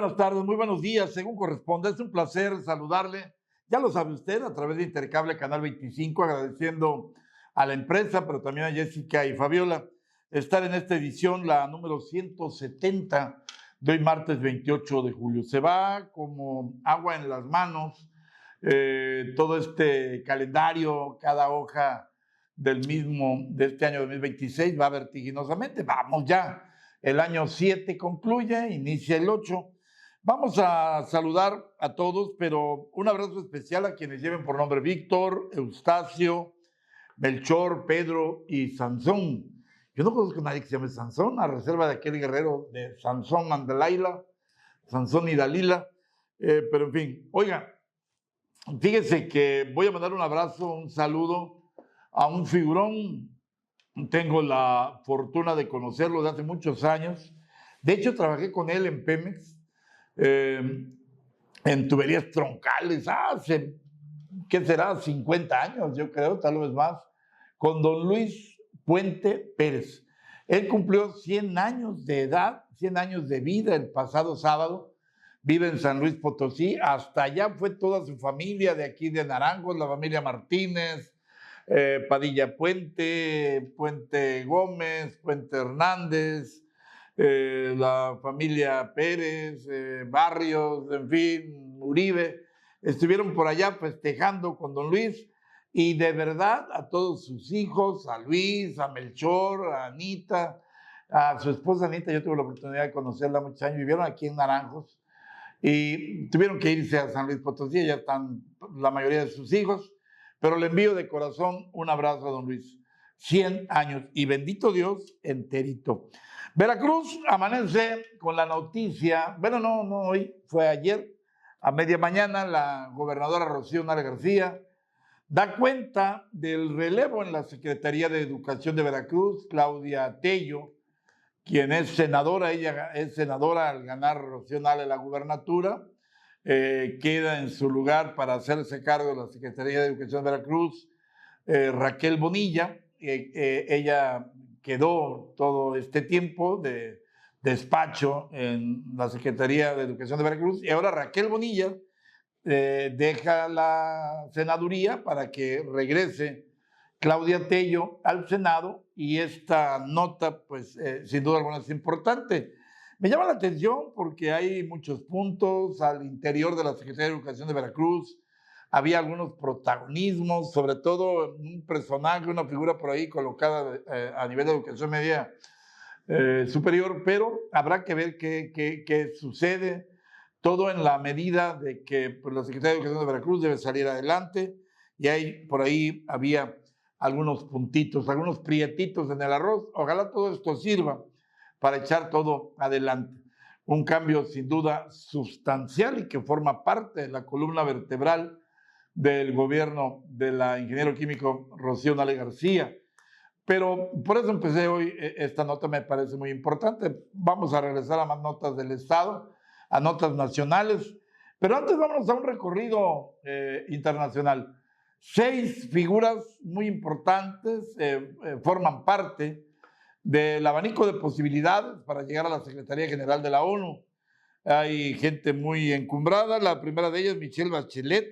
buenas tardes, muy buenos días, según corresponde. Es un placer saludarle. Ya lo sabe usted, a través de Intercable Canal 25, agradeciendo a la empresa, pero también a Jessica y Fabiola, estar en esta edición, la número 170 de hoy, martes 28 de julio. Se va como agua en las manos todo este calendario, cada hoja del mismo, de este año 2026, va vertiginosamente. Vamos ya. El año 7 concluye, inicia el 8. Vamos a saludar a todos, pero un abrazo especial a quienes lleven por nombre Víctor, Eustacio, Melchor, Pedro y Sansón. Yo no conozco a nadie que se llame Sansón, a reserva de aquel guerrero de Sansón and Delilah, Sansón y Dalila. Pero en fin, oiga, fíjese que voy a mandar un abrazo, un saludo a un figurón. Tengo la fortuna de conocerlo de hace muchos años. De hecho, trabajé con él en Pemex, en tuberías troncales, hace, ¿qué será? 50 años, yo creo, tal vez más, con don Luis Puente Pérez. Él cumplió 100 años de edad, 100 años de vida el pasado sábado. Vive en San Luis Potosí. Hasta allá fue toda su familia de aquí de Naranjos, la familia Martínez, Padilla Puente, Puente Gómez, Puente Hernández, la familia Pérez, Barrios, en fin, Uribe, estuvieron por allá festejando con don Luis, y de verdad a todos sus hijos, a Luis, a Melchor, a Anita, a su esposa Anita. Yo tuve la oportunidad de conocerla muchos años, vivieron aquí en Naranjos y tuvieron que irse a San Luis Potosí. Ya están la mayoría de sus hijos, pero le envío de corazón un abrazo a don Luis. 100 años, y bendito Dios, enterito. Veracruz amanece con la noticia, bueno, no hoy, fue ayer, a media mañana, la gobernadora Rocío Nale García da cuenta del relevo en la Secretaría de Educación de Veracruz. Claudia Tello, quien es senadora, ella es senadora al ganar Rocío Nale la gubernatura, queda en su lugar para hacerse cargo de la Secretaría de Educación de Veracruz Raquel Bonilla. Ella quedó todo este tiempo de despacho en la Secretaría de Educación de Veracruz, y ahora Raquel Bonilla deja la senaduría para que regrese Claudia Tello al Senado, y esta nota, pues, sin duda alguna es importante. Me llama la atención porque hay muchos puntos al interior de la Secretaría de Educación de Veracruz. Había algunos protagonismos, sobre todo un personaje, una figura por ahí colocada a nivel de educación media superior, pero habrá que ver qué sucede. Todo en la medida de que, pues, la Secretaría de Educación de Veracruz debe salir adelante, y ahí, por ahí había algunos puntitos, algunos prietitos en el arroz. Ojalá todo esto sirva para echar todo adelante. Un cambio sin duda sustancial y que forma parte de la columna vertebral del gobierno de la ingeniero químico Rocío Nale García. Pero por eso empecé hoy esta nota, me parece muy importante. Vamos a regresar a más notas del Estado, a notas nacionales, pero antes vámonos a un recorrido internacional. 6 figuras muy importantes forman parte del abanico de posibilidades para llegar a la Secretaría General de la ONU. Hay gente muy encumbrada. La primera de ellas, Michelle Bachelet,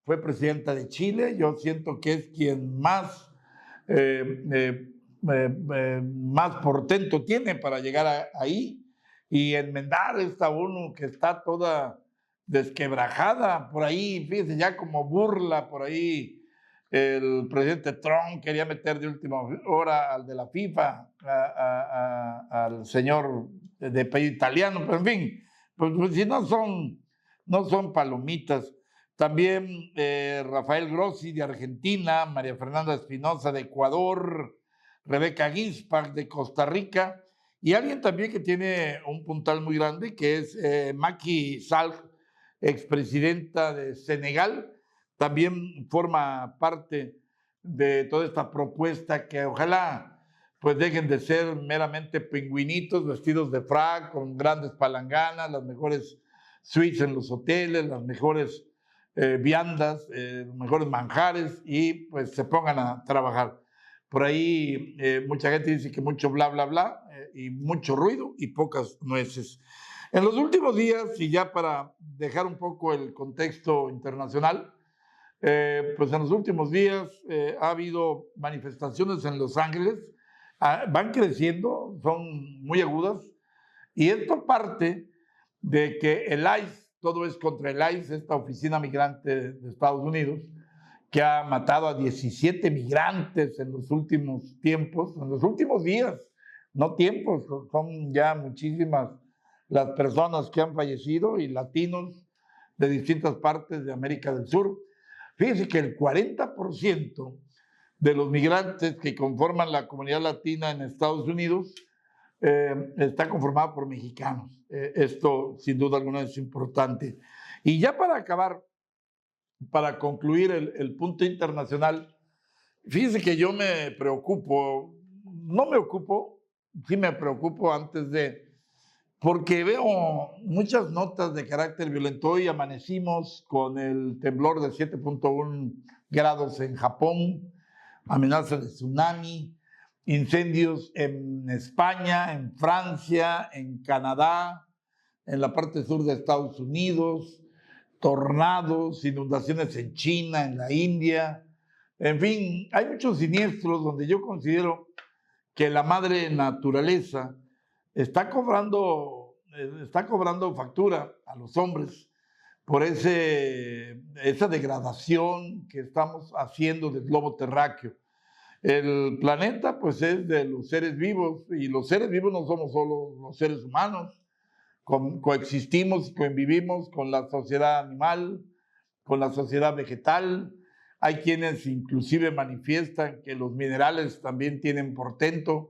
fue presidenta de Chile. Yo siento que es quien más más portento tiene para llegar ahí y enmendar esta ONU que está toda desquebrajada. Por ahí, fíjense, ya como burla, por ahí el presidente Trump quería meter de última hora al de la FIFA, al señor de país italiano, pero en fin, pues si no son palomitas. También Rafael Grossi de Argentina, María Fernanda Espinosa de Ecuador, Rebeca Ginsburg de Costa Rica, y alguien también que tiene un puntal muy grande, que es Macky Sall, expresidenta de Senegal. También forma parte de toda esta propuesta que ojalá pues dejen de ser meramente pingüinitos vestidos de frac, con grandes palanganas, las mejores suites en los hoteles, las mejores viandas, los mejores manjares, y pues se pongan a trabajar. Por ahí mucha gente dice que mucho bla, bla, bla, y mucho ruido y pocas nueces. En los últimos días, y ya para dejar un poco el contexto internacional, pues en los últimos días ha habido manifestaciones en Los Ángeles, van creciendo, son muy agudas, y esto parte de que el ICE, todo es contra el ICE, esta oficina migrante de Estados Unidos, que ha matado a 17 migrantes en los últimos tiempos, en los últimos días, no tiempos, son ya muchísimas las personas que han fallecido y latinos de distintas partes de América del Sur. Fíjense que el 40% de los migrantes que conforman la comunidad latina en Estados Unidos está conformada por mexicanos. Esto sin duda alguna es importante. Y ya para acabar, para concluir el punto internacional, fíjense que yo me preocupo, no me ocupo, sí me preocupo antes de, porque veo muchas notas de carácter violento. Hoy amanecimos con el temblor de 7.1 grados en Japón, amenaza de tsunami, incendios en España, en Francia, en Canadá, en la parte sur de Estados Unidos, tornados, inundaciones en China, en la India. En fin, hay muchos siniestros donde yo considero que la madre naturaleza está cobrando factura a los hombres por esa degradación que estamos haciendo del globo terráqueo. El planeta, pues, es de los seres vivos, y los seres vivos no somos solo los seres humanos. Coexistimos y convivimos con la sociedad animal, con la sociedad vegetal. Hay quienes inclusive manifiestan que los minerales también tienen portento.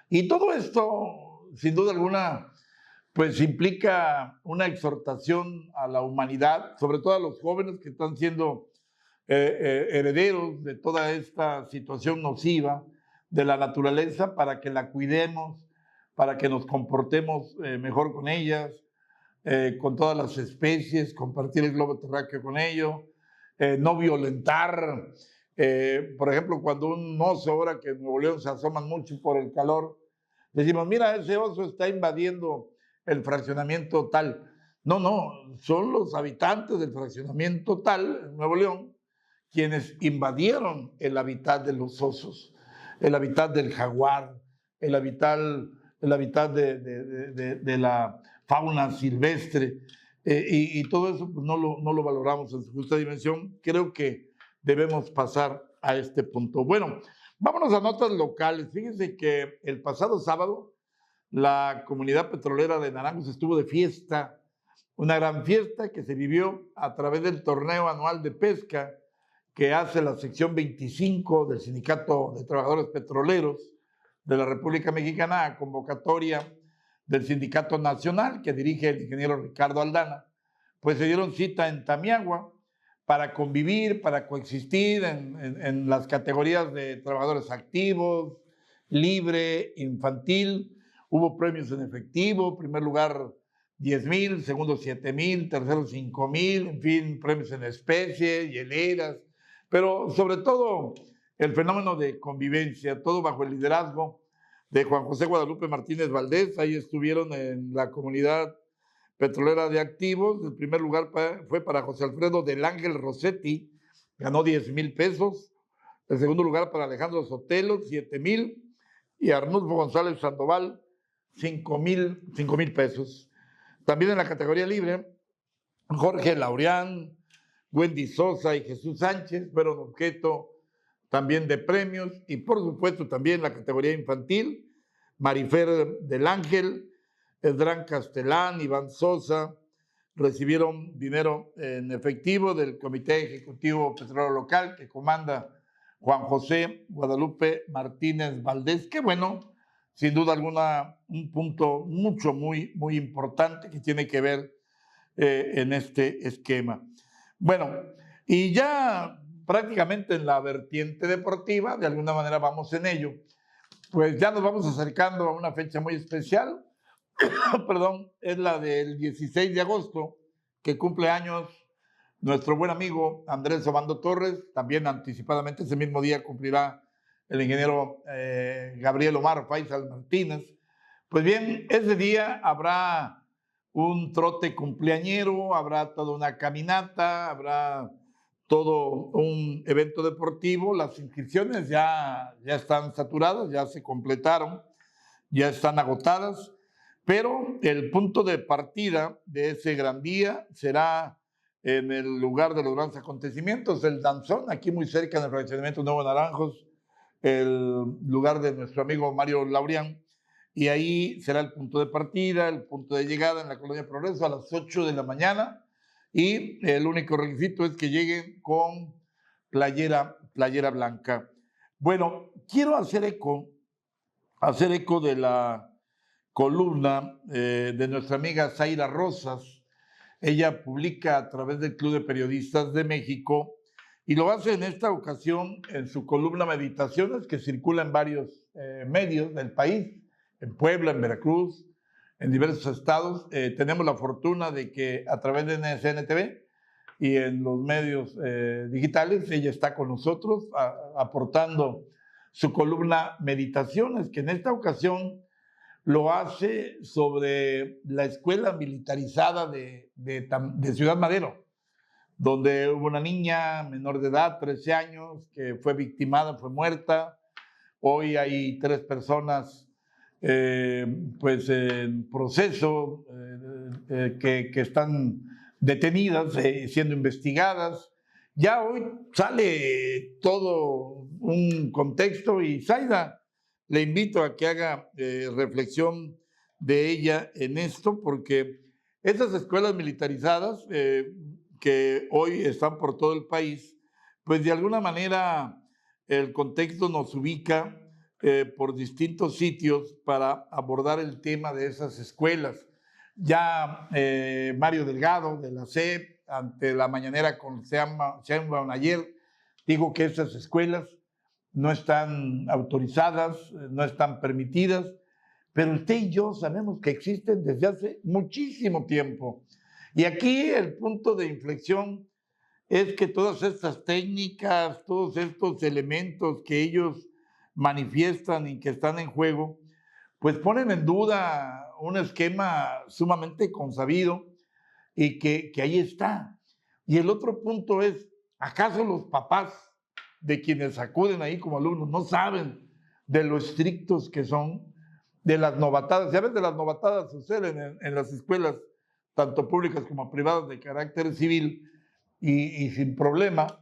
Y todo esto, sin duda alguna, pues implica una exhortación a la humanidad, sobre todo a los jóvenes que están siendo herederos de toda esta situación nociva de la naturaleza, para que la cuidemos, para que nos comportemos mejor con ellas, con todas las especies, compartir el globo terráqueo con ellos, no violentar. Por ejemplo, cuando un oso, ahora que en Nuevo León se asoman mucho por el calor, decimos, mira, ese oso está invadiendo el fraccionamiento tal. No, no, son los habitantes del fraccionamiento tal, en Nuevo León, quienes invadieron el hábitat de los osos, el hábitat del jaguar, el hábitat de la fauna silvestre, y todo eso pues, no lo valoramos en su justa dimensión. Creo que debemos pasar a este punto. Bueno, vámonos a notas locales. Fíjense que el pasado sábado la comunidad petrolera de Naranjos estuvo de fiesta, una gran fiesta que se vivió a través del torneo anual de pesca que hace la sección 25 del Sindicato de Trabajadores Petroleros de la República Mexicana, a convocatoria del Sindicato Nacional que dirige el ingeniero Ricardo Aldana. Pues se dieron cita en Tamiagua para convivir, para coexistir en las categorías de trabajadores activos, libre, infantil. Hubo premios en efectivo, primer lugar 10,000, segundo 7,000, tercero 5,000, en fin, premios en especie, hieleras, pero sobre todo el fenómeno de convivencia, todo bajo el liderazgo de Juan José Guadalupe Martínez Valdés. Ahí estuvieron en la comunidad petrolera de activos. El primer lugar fue para José Alfredo del Ángel Rossetti, ganó 10,000 pesos. El segundo lugar para Alejandro Sotelo, 7,000. Y Arnulfo González Sandoval, 5,000 pesos. También en la categoría libre, Jorge Laureán, Wendy Sosa y Jesús Sánchez fueron objeto también de premios. Y por supuesto también la categoría infantil, Marifer del Ángel, Edrán Castelán, Iván Sosa, recibieron dinero en efectivo del Comité Ejecutivo Petrolero Local que comanda Juan José Guadalupe Martínez Valdés. Qué bueno, sin duda alguna, un punto muy importante que tiene que ver en este esquema. Bueno, y ya prácticamente en la vertiente deportiva, de alguna manera vamos en ello, pues ya nos vamos acercando a una fecha muy especial, perdón, es la del 16 de agosto, que cumple años nuestro buen amigo Andrés Obando Torres. También anticipadamente ese mismo día cumplirá el ingeniero Gabriel Omar Faisal Martínez. Pues bien, ese día habrá un trote cumpleañero, habrá toda una caminata, habrá todo un evento deportivo. Las inscripciones ya están saturadas, ya se completaron, ya están agotadas, pero el punto de partida de ese gran día será en el lugar de los grandes acontecimientos, el Danzón, aquí muy cerca en el fraccionamiento Nuevo Naranjos, el lugar de nuestro amigo Mario Laureán, y ahí será el punto de partida, el punto de llegada en la Colonia Progreso a las 8 de la mañana, y el único requisito es que lleguen con playera blanca. Bueno, quiero hacer eco de la columna de nuestra amiga Zaira Rosas. Ella publica a través del Club de Periodistas de México y lo hace en esta ocasión en su columna Meditaciones, que circula en varios medios del país, en Puebla, en Veracruz, en diversos estados. Tenemos la fortuna de que a través de NSN TV y en los medios digitales ella está con nosotros aportando su columna Meditaciones, que en esta ocasión lo hace sobre la escuela militarizada de Ciudad Madero, donde hubo una niña menor de edad, 13 años, que fue victimada, fue muerta. Hoy hay 3 personas pues en proceso que están detenidas, siendo investigadas. Ya hoy sale todo un contexto y Zaira, le invito a que haga reflexión de ella en esto, porque esas escuelas militarizadas que hoy están por todo el país, pues de alguna manera el contexto nos ubica por distintos sitios para abordar el tema de esas escuelas. Ya Mario Delgado de la SEP, ante la mañanera con Sheinbaum ayer, dijo que esas escuelas no están autorizadas, no están permitidas, pero usted y yo sabemos que existen desde hace muchísimo tiempo. Y aquí el punto de inflexión es que todas estas técnicas, todos estos elementos que ellos manifiestan y que están en juego, pues ponen en duda un esquema sumamente consabido y que ahí está. Y el otro punto es, ¿acaso los papás de quienes acuden ahí como alumnos no saben de lo estrictos que son, de las novatadas? Ya ves, de las novatadas suceden en las escuelas, tanto públicas como privadas, de carácter civil y sin problema.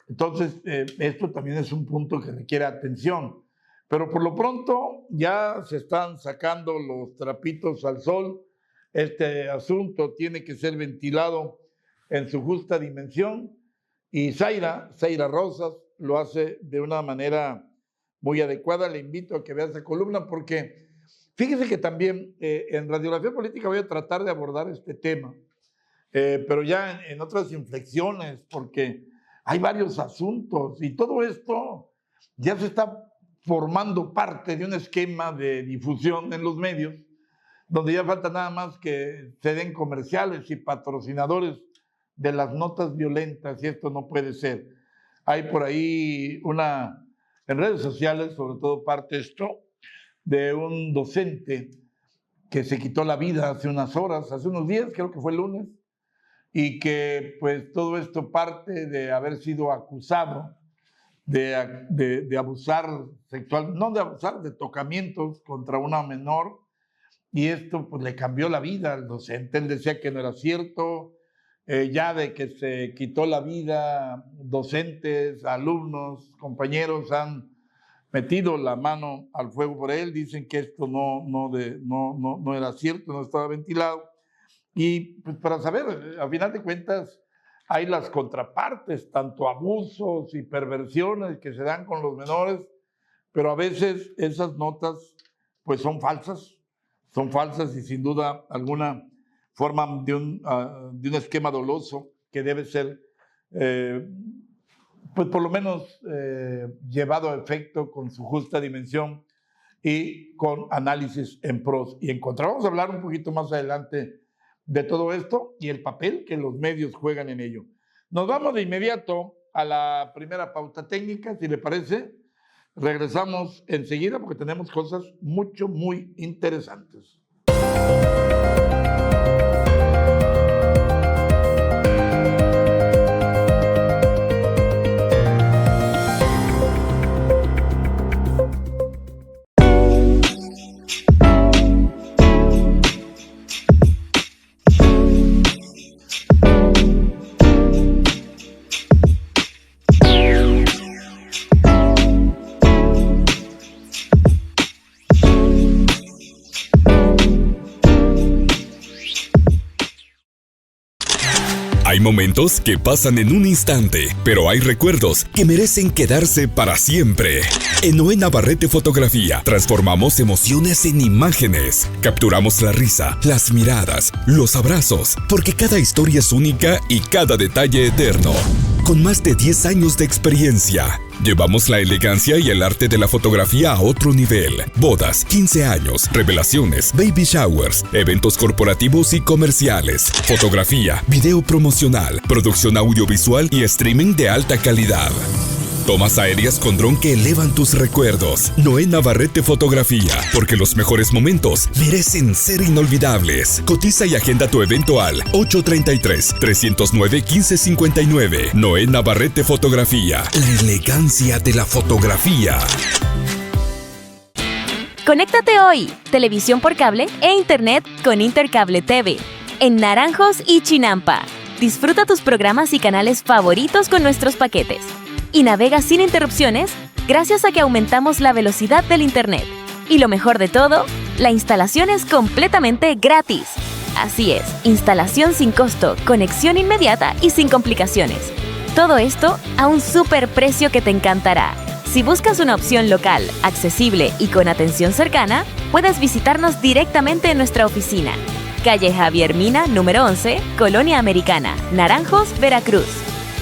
Entonces, esto también es un punto que requiere atención. Pero por lo pronto ya se están sacando los trapitos al sol. Este asunto tiene que ser ventilado en su justa dimensión y Zaira Rosas lo hace de una manera muy adecuada. Le invito a que vea esa columna porque fíjese que también en Radiografía Política voy a tratar de abordar este tema, pero ya en otras inflexiones, porque hay varios asuntos y todo esto ya se está formando parte de un esquema de difusión en los medios, donde ya falta nada más que se den comerciales y patrocinadores de las notas violentas, y esto no puede ser. Hay por ahí en redes sociales, sobre todo parte esto, de un docente que se quitó la vida hace unas horas, hace unos días, creo que fue el lunes, y que pues todo esto parte de haber sido acusado de abusar sexual, no de abusar, de tocamientos contra una menor, y esto pues le cambió la vida al docente. Él decía que no era cierto, ya de que se quitó la vida, docentes, alumnos, compañeros han metido la mano al fuego por él, dicen que esto no era cierto, no estaba ventilado. Y pues para saber, a final de cuentas, hay las contrapartes, tanto abusos y perversiones que se dan con los menores, pero a veces esas notas pues son falsas y sin duda alguna forman de un esquema doloso que debe ser pues por lo menos llevado a efecto con su justa dimensión y con análisis en pros y en contra. Vamos a hablar un poquito más adelante de todo esto y el papel que los medios juegan en ello. Nos vamos de inmediato a la primera pauta técnica, si le parece. Regresamos enseguida porque tenemos cosas muy interesantes. Hay momentos que pasan en un instante, pero hay recuerdos que merecen quedarse para siempre. En Noé Navarrete Fotografía transformamos emociones en imágenes. Capturamos la risa, las miradas, los abrazos, porque cada historia es única y cada detalle eterno. Con más de 10 años de experiencia, llevamos la elegancia y el arte de la fotografía a otro nivel. Bodas, 15 años, revelaciones, baby showers, eventos corporativos y comerciales, fotografía, video promocional, producción audiovisual y streaming de alta calidad. Tomas aéreas con dron que elevan tus recuerdos. Noé Navarrete Fotografía, porque los mejores momentos merecen ser inolvidables. Cotiza y agenda tu evento al 833-309-1559. Noé Navarrete Fotografía, la elegancia de la fotografía. Conéctate hoy, televisión por cable e internet con Intercable TV, en Naranjos y Chinampa. Disfruta tus programas y canales favoritos con nuestros paquetes. Y navega sin interrupciones gracias a que aumentamos la velocidad del internet. Y lo mejor de todo, la instalación es completamente gratis. Así es, instalación sin costo, conexión inmediata y sin complicaciones. Todo esto a un súper precio que te encantará. Si buscas una opción local, accesible y con atención cercana, puedes visitarnos directamente en nuestra oficina. Calle Javier Mina, número 11, Colonia Americana, Naranjos, Veracruz.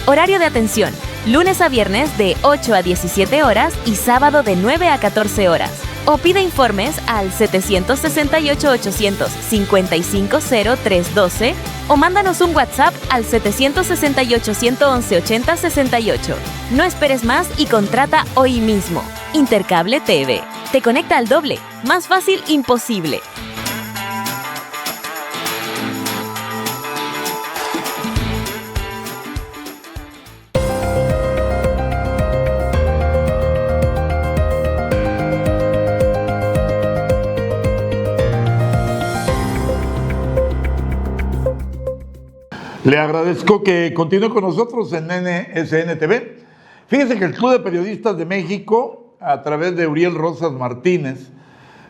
Horario de atención, lunes a viernes de 8 a 17 horas y sábado de 9 a 14 horas. O pide informes al 768-800-550312 o mándanos un WhatsApp al 768-111-8068. No esperes más y contrata hoy mismo. Intercable TV. Te conecta al doble. Más fácil imposible. Le agradezco que continúe con nosotros en NSN TV. Fíjese que el Club de Periodistas de México, a través de Uriel Rosas Martínez,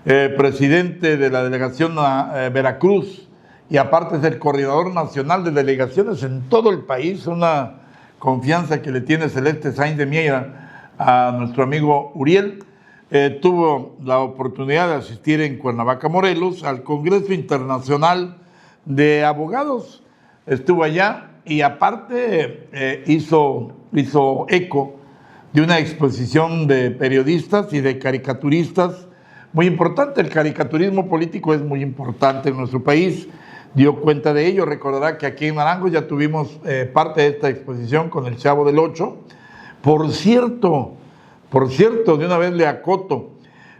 presidente de la delegación Veracruz, y aparte es el coordinador nacional de delegaciones en todo el país, una confianza que le tiene Celeste Sainz de Miera a nuestro amigo Uriel, tuvo la oportunidad de asistir en Cuernavaca, Morelos, al Congreso Internacional de Abogados. Estuvo allá y aparte hizo eco de una exposición de periodistas y de caricaturistas muy importante. El caricaturismo político es muy importante en nuestro país, dio cuenta de ello. Recordará que aquí en Naranjos ya tuvimos parte de esta exposición con el Chavo del Ocho. Por cierto, de una vez le acoto,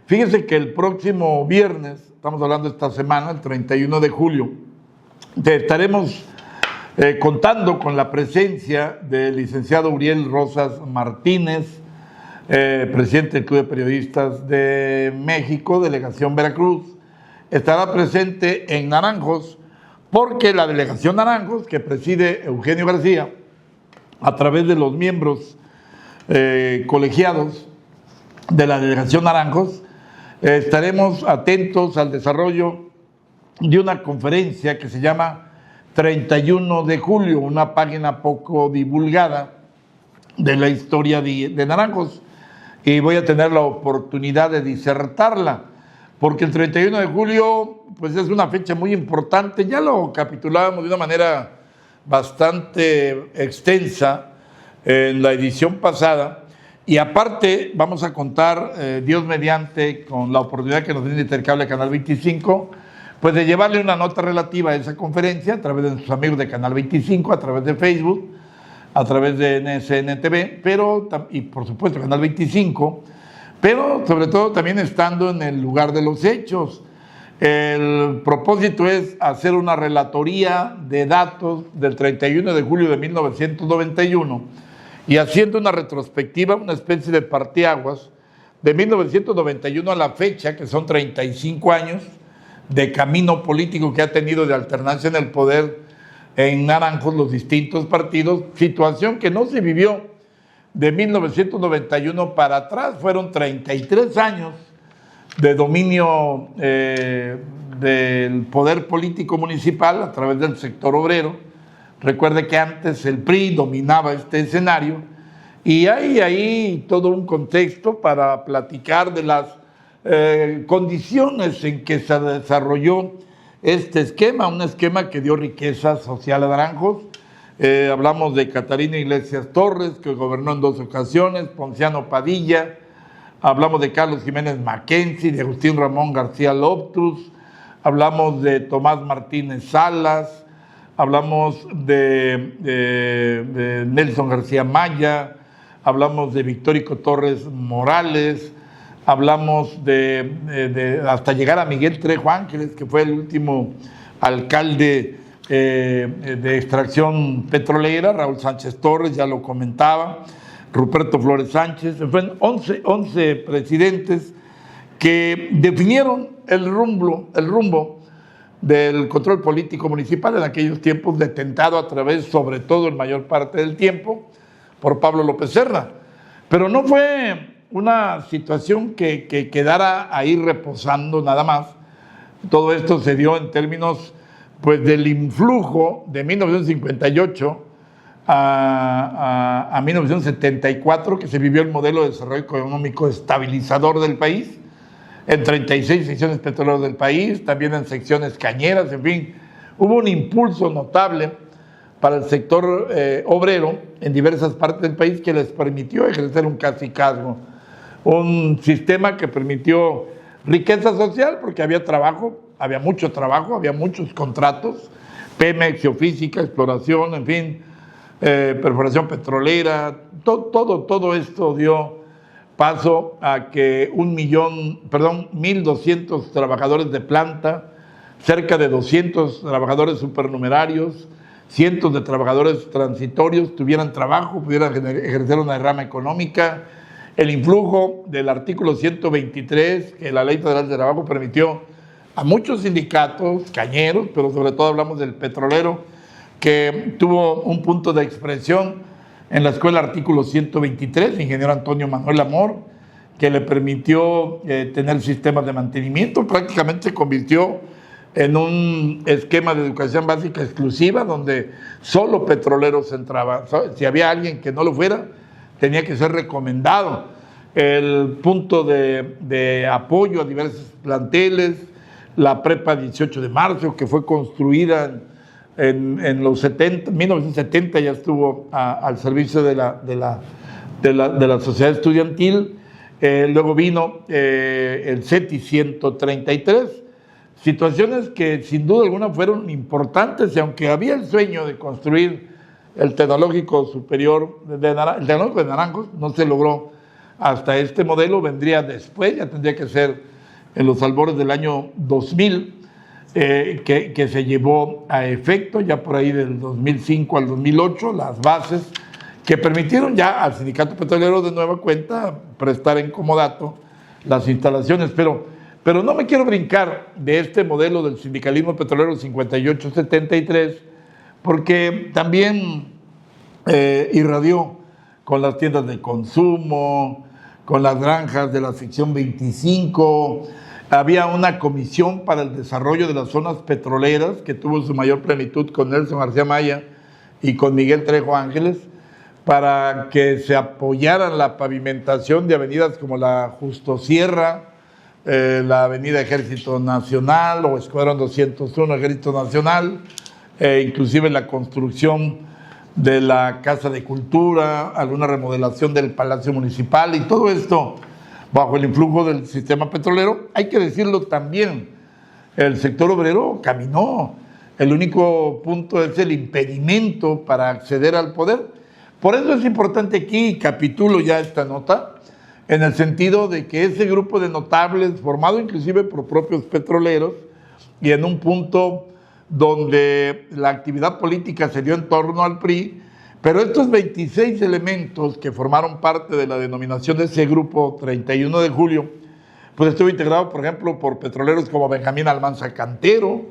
fíjese que el próximo viernes, estamos hablando esta semana, el 31 de julio, estaremos contando con la presencia del licenciado Uriel Rosas Martínez, presidente del Club de Periodistas de México, delegación Veracruz. Estará presente en Naranjos porque la delegación Naranjos, que preside Eugenio García, a través de los miembros colegiados de la delegación Naranjos, estaremos atentos al desarrollo de una conferencia que se llama 31 de julio, una página poco divulgada de la historia de Naranjos, y voy a tener la oportunidad de disertarla, porque el 31 de julio pues es una fecha muy importante. Ya lo capitulábamos de una manera bastante extensa en la edición pasada, y aparte vamos a contar, Dios mediante, con la oportunidad que nos brinda Intercable Canal 25, pues de llevarle una nota relativa a esa conferencia a través de nuestros amigos de Canal 25, a través de Facebook, a través de NSN TV, y por supuesto Canal 25, pero sobre todo también estando en el lugar de los hechos. El propósito es hacer una relatoría de datos del 31 de julio de 1991 y haciendo una retrospectiva, una especie de parteaguas de 1991 a la fecha, que son 35 años, de camino político que ha tenido de alternancia en el poder en Naranjos los distintos partidos, situación que no se vivió de 1991 para atrás. Fueron 33 años de dominio del poder político municipal a través del sector obrero, Recuerde que antes el PRI dominaba este escenario y hay ahí todo un contexto para platicar de las condiciones en que se desarrolló este esquema, un esquema que dio riqueza social a Naranjos. Hablamos de Catarina Iglesias Torres, que gobernó en 2 ocasiones, Ponciano Padilla, hablamos de Carlos Jiménez Mackenzie, de Agustín Ramón García Loftus, hablamos de Tomás Martínez Salas, hablamos de Nelson García Maya, hablamos de Victórico Torres Morales, hablamos hasta llegar a Miguel Trejo Ángeles, que fue el último alcalde de extracción petrolera, Raúl Sánchez Torres, ya lo comentaba, Ruperto Flores Sánchez, fueron 11 presidentes que definieron el rumbo del control político municipal en aquellos tiempos, detentado a través, sobre todo en mayor parte del tiempo, por Pablo López Serra. Pero no fue una situación que quedara ahí reposando nada más. Todo esto se dio en términos pues del influjo de 1958 a 1974, que se vivió el modelo de desarrollo económico estabilizador del país, en 36 secciones petroleras del país, también en secciones cañeras, en fin, hubo un impulso notable para el sector obrero en diversas partes del país que les permitió ejercer un cacicazgo, un sistema que permitió riqueza social porque había trabajo, había mucho trabajo, había muchos contratos, Pemex, Geofísica, exploración, en fin, perforación petrolera, todo esto dio paso a que 1.200 trabajadores de planta, cerca de 200 trabajadores supernumerarios, cientos de trabajadores transitorios tuvieran trabajo, pudieran ejercer una derrama económica. El influjo del artículo 123, que la Ley Federal de Trabajo permitió a muchos sindicatos cañeros, pero sobre todo hablamos del petrolero, que tuvo un punto de expresión en la escuela artículo 123, el ingeniero Antonio Manuel Amor, que le permitió tener sistemas de mantenimiento, prácticamente se convirtió en un esquema de educación básica exclusiva donde solo petroleros entraban. Si había alguien que no lo fuera, tenía que ser recomendado. El punto de apoyo a diversos planteles, la prepa 18 de marzo, que fue construida en los 1970 ya estuvo al servicio de la sociedad estudiantil. Luego vino el CETI 133, situaciones que sin duda alguna fueron importantes, y aunque había el sueño de construir el Tecnológico Superior el Tecnológico de Naranjos, no se logró hasta este modelo, vendría después, ya tendría que ser en los albores del año 2000, que se llevó a efecto ya por ahí del 2005 al 2008, las bases que permitieron ya al Sindicato Petrolero de nueva cuenta prestar en comodato las instalaciones, pero no me quiero brincar de este modelo del sindicalismo petrolero 58-73, porque también irradió con las tiendas de consumo, con las granjas de la sección 25, había una comisión para el desarrollo de las zonas petroleras que tuvo su mayor plenitud con Nelson García Maya y con Miguel Trejo Ángeles, para que se apoyaran la pavimentación de avenidas como la Justo Sierra, la avenida Ejército Nacional o Escuadrón 201 Ejército Nacional, inclusive la construcción de la Casa de Cultura, alguna remodelación del Palacio Municipal, y todo esto bajo el influjo del sistema petrolero. Hay que decirlo también, el sector obrero caminó, el único punto es el impedimento para acceder al poder. Por eso es importante aquí, capitulo ya esta nota, en el sentido de que ese grupo de notables, formado inclusive por propios petroleros, y en un punto donde la actividad política se dio en torno al PRI, pero estos 26 elementos que formaron parte de la denominación de ese grupo 31 de julio, pues estuvo integrado, por ejemplo, por petroleros como Benjamín Almanza Cantero,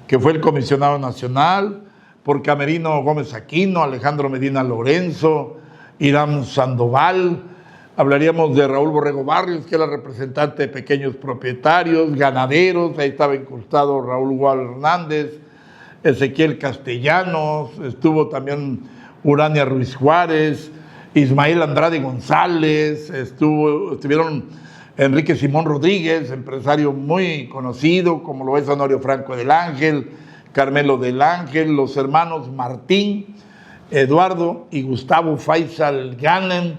que fue el comisionado nacional, por Camerino Gómez Aquino, Alejandro Medina Lorenzo, Irán Sandoval. Hablaríamos de Raúl Borrego Barrios, que era representante de pequeños propietarios, ganaderos, ahí estaba incrustado Raúl Gual Hernández, Ezequiel Castellanos, estuvo también Urania Ruiz Juárez, Ismael Andrade González, estuvieron Enrique Simón Rodríguez, empresario muy conocido, como lo es Honorio Franco del Ángel, Carmelo del Ángel, los hermanos Martín, Eduardo y Gustavo Faisal Ganem,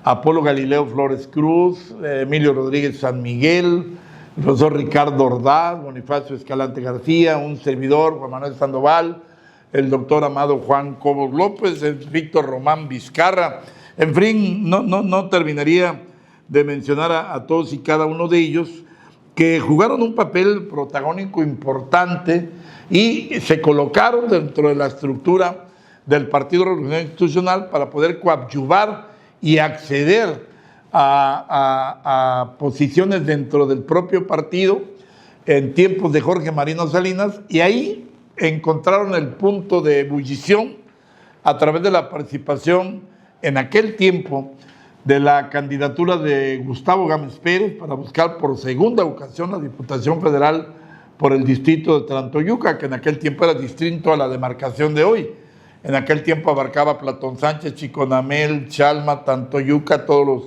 Apolo Galileo Flores Cruz, Emilio Rodríguez San Miguel, el profesor Ricardo Ordaz, Bonifacio Escalante García, un servidor, Juan Manuel Sandoval, el doctor Amado Juan Cobos López, el Víctor Román Vizcarra. En fin, no terminaría de mencionar a todos y cada uno de ellos que jugaron un papel protagónico importante y se colocaron dentro de la estructura del Partido Revolucionario Institucional para poder coadyuvar y acceder a posiciones dentro del propio partido en tiempos de Jorge Marino Salinas, y ahí encontraron el punto de ebullición a través de la participación en aquel tiempo de la candidatura de Gustavo Gámez Pérez para buscar por segunda ocasión la Diputación Federal por el distrito de Tlantoyuca, que en aquel tiempo era distinto a la demarcación de hoy. En aquel tiempo abarcaba Platón Sánchez, Chiconamel, Chalma, Tlantoyuca, todos los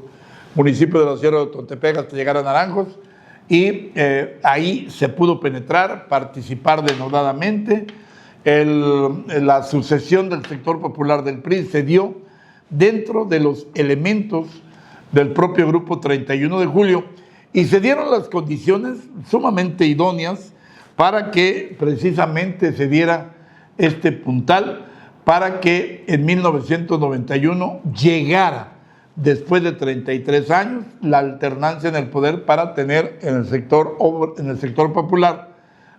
municipios de la Sierra de Otontepec hasta llegar a Naranjos, y ahí se pudo penetrar, participar denodadamente. La sucesión del sector popular del PRI se dio dentro de los elementos del propio Grupo 31 de Julio, y se dieron las condiciones sumamente idóneas para que precisamente se diera este puntal, para que en 1991 llegara, después de 33 años, la alternancia en el poder para tener en el sector popular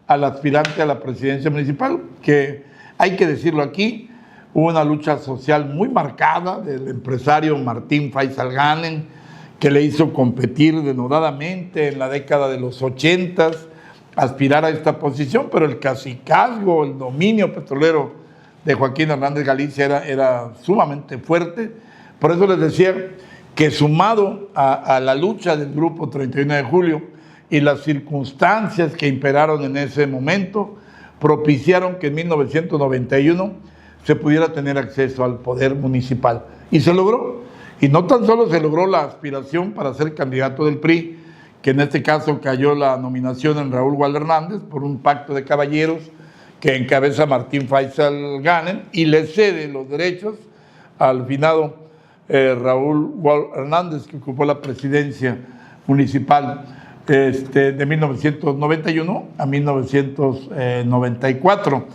al aspirante a la presidencia municipal, que hay que decirlo aquí, hubo una lucha social muy marcada del empresario Martín Faisal Ganem, que le hizo competir denodadamente en la década de los 80, aspirar a esta posición, pero el cacicazgo, el dominio petrolero de Joaquín Hernández Galicia era sumamente fuerte. Por eso les decía que sumado a la lucha del Grupo 31 de Julio y las circunstancias que imperaron en ese momento, propiciaron que en 1991 se pudiera tener acceso al poder municipal. Y se logró. Y no tan solo se logró la aspiración para ser candidato del PRI, que en este caso cayó la nominación en Raúl Waldo Hernández por un pacto de caballeros que encabeza Martín Faisal Ganem y le cede los derechos al finado Raúl Waldo Hernández, que ocupó la presidencia municipal de 1991 a 1994.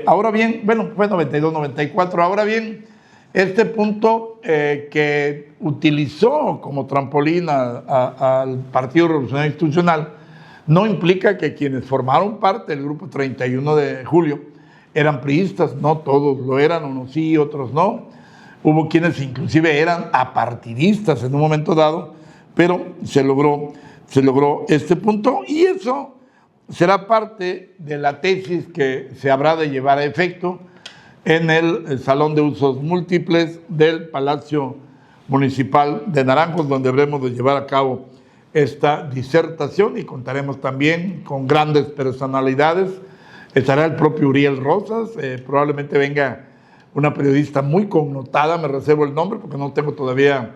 Ahora bien, bueno, fue 92-94. Ahora bien, este punto que utilizó como trampolín al Partido Revolucionario Institucional no implica que quienes formaron parte del Grupo 31 de Julio eran priistas. No todos lo eran, unos sí, otros no. Hubo quienes inclusive eran apartidistas en un momento dado, pero se logró este punto, y eso será parte de la tesis que se habrá de llevar a efecto en el Salón de Usos Múltiples del Palacio Municipal de Naranjos, donde habremos de llevar a cabo esta disertación, y contaremos también con grandes personalidades. Estará el propio Uriel Rosas, probablemente venga una periodista muy connotada, me reservo el nombre porque no tengo todavía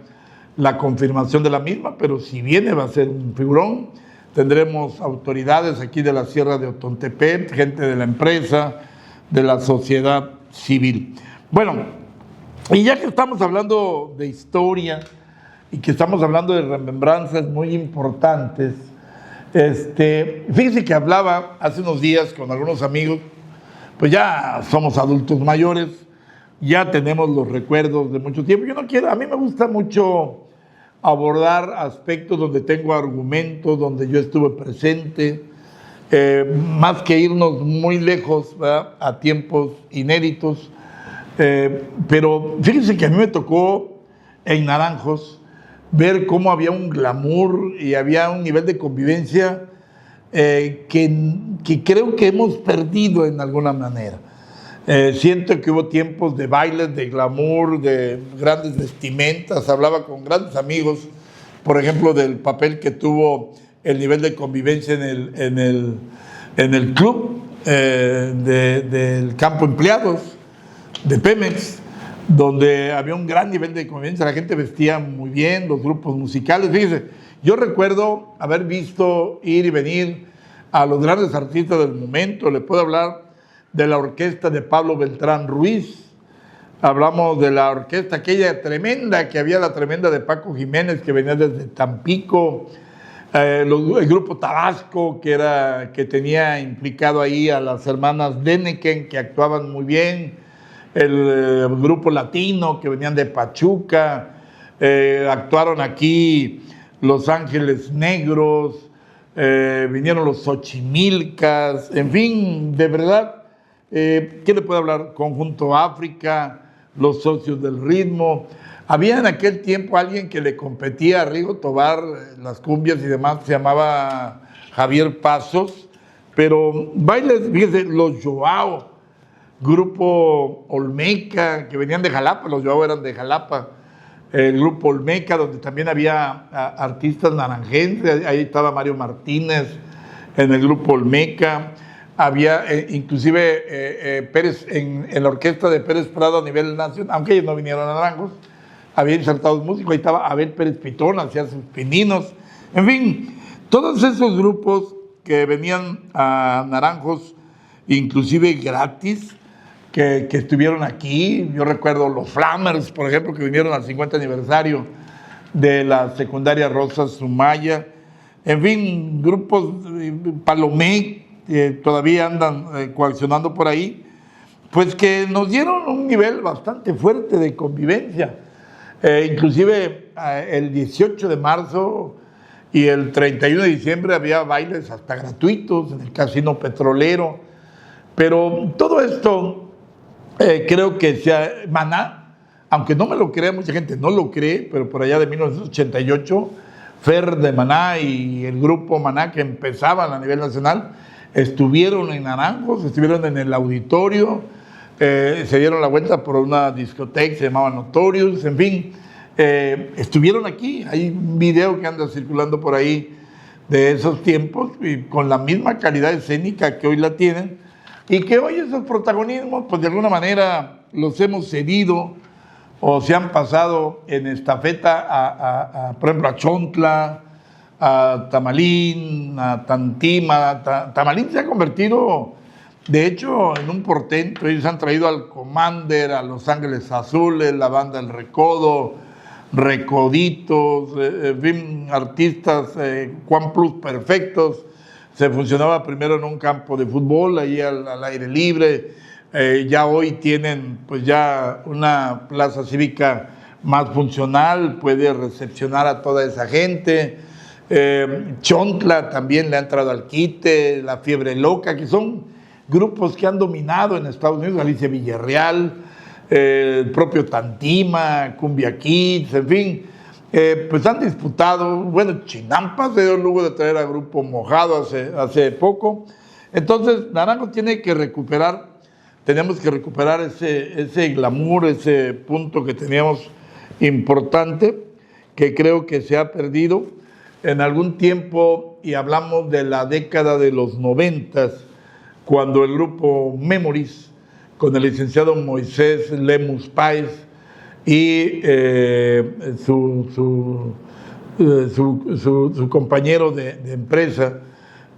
la confirmación de la misma, pero si viene va a ser un figurón. Tendremos autoridades aquí de la Sierra de Otontepec, gente de la empresa, de la sociedad civil. Bueno, y ya que estamos hablando de historia y que estamos hablando de remembranzas muy importantes, fíjense que hablaba hace unos días con algunos amigos, pues ya somos adultos mayores, ya tenemos los recuerdos de mucho tiempo. A mí me gusta mucho abordar aspectos donde tengo argumentos, donde yo estuve presente, más que irnos muy lejos, ¿verdad?, a tiempos inéditos. Pero fíjense que a mí me tocó en Naranjos ver cómo había un glamour y había un nivel de convivencia que creo que hemos perdido en alguna manera. Siento que hubo tiempos de bailes, de glamour, de grandes vestimentas. Hablaba con grandes amigos, por ejemplo, del papel que tuvo el nivel de convivencia en el club del campo empleados de Pemex, donde había un gran nivel de convivencia, la gente vestía muy bien, los grupos musicales. Fíjese, yo recuerdo haber visto ir y venir a los grandes artistas del momento. Le puedo hablar de la orquesta de Pablo Beltrán Ruiz, hablamos de la orquesta aquella tremenda, que había la tremenda de Paco Jiménez, que venía desde Tampico, el grupo Tabasco, que tenía implicado ahí a las hermanas Deneken, que actuaban muy bien, el grupo latino, que venían de Pachuca, actuaron aquí Los Ángeles Negros, vinieron los Xochimilcas, en fin, de verdad, ¿qué le puedo hablar? Conjunto África, Los Socios del Ritmo. Había en aquel tiempo alguien que le competía a Rigo Tobar, las cumbias y demás, se llamaba Javier Pasos, pero bailes, fíjese, los Joao, grupo Olmeca, que venían de Jalapa, los Joao eran de Jalapa, el grupo Olmeca, donde también había artistas naranjenses, ahí estaba Mario Martínez en el grupo Olmeca, había inclusive Pérez, en la orquesta de Pérez Prado a nivel nacional, aunque ellos no vinieron a Naranjos, había insertados músicos, ahí estaba Abel Pérez Pitón, hacía sus pininos, en fin, todos esos grupos que venían a Naranjos, inclusive gratis, que estuvieron aquí. Yo recuerdo los Flamers, por ejemplo, que vinieron al 50 aniversario de la secundaria Rosa Sumaya, en fin, grupos, Palomé, que todavía andan coaccionando por ahí, pues que nos dieron un nivel bastante fuerte de convivencia. Inclusive el 18 de marzo y el 31 de diciembre había bailes hasta gratuitos en el Casino Petrolero. Pero todo esto creo que Maná, aunque no me lo crea, mucha gente no lo cree, pero por allá de 1988, Fer de Maná y el grupo Maná, que empezaban a nivel nacional, estuvieron en Naranjos, estuvieron en el auditorio, se dieron la vuelta por una discoteca, se llamaba Notorious, en fin, estuvieron aquí. Hay un video que anda circulando por ahí de esos tiempos, y con la misma calidad escénica que hoy la tienen, y que hoy esos protagonismos, pues de alguna manera los hemos cedido o se han pasado en estafeta por ejemplo, a Chontla, a Tamalín, a Tantima. Tamalín se ha convertido, de hecho, en un portento. Ellos han traído al Commander, a Los Ángeles Azules, la banda El Recodo, Recoditos, en fin, artistas Juan Plus perfectos. Se funcionaba primero en un campo de fútbol, ahí al aire libre. Ya hoy tienen pues ya una plaza cívica más funcional, puede recepcionar a toda esa gente. Chontla también le ha entrado al quite, La Fiebre Loca, que son grupos que han dominado en Estados Unidos, Alicia Villarreal, el propio Tantima, Cumbia Kids, en fin, pues han disputado. Bueno, Chinampa se dio el lujo de traer a Grupo Mojado hace poco. Entonces, Naranjo tiene que recuperar, tenemos que recuperar ese glamour, ese punto que teníamos importante, que creo que se ha perdido en algún tiempo, y hablamos de la década de los 90, cuando el grupo Memories, con el licenciado Moisés Lemus Páez y su compañero de empresa,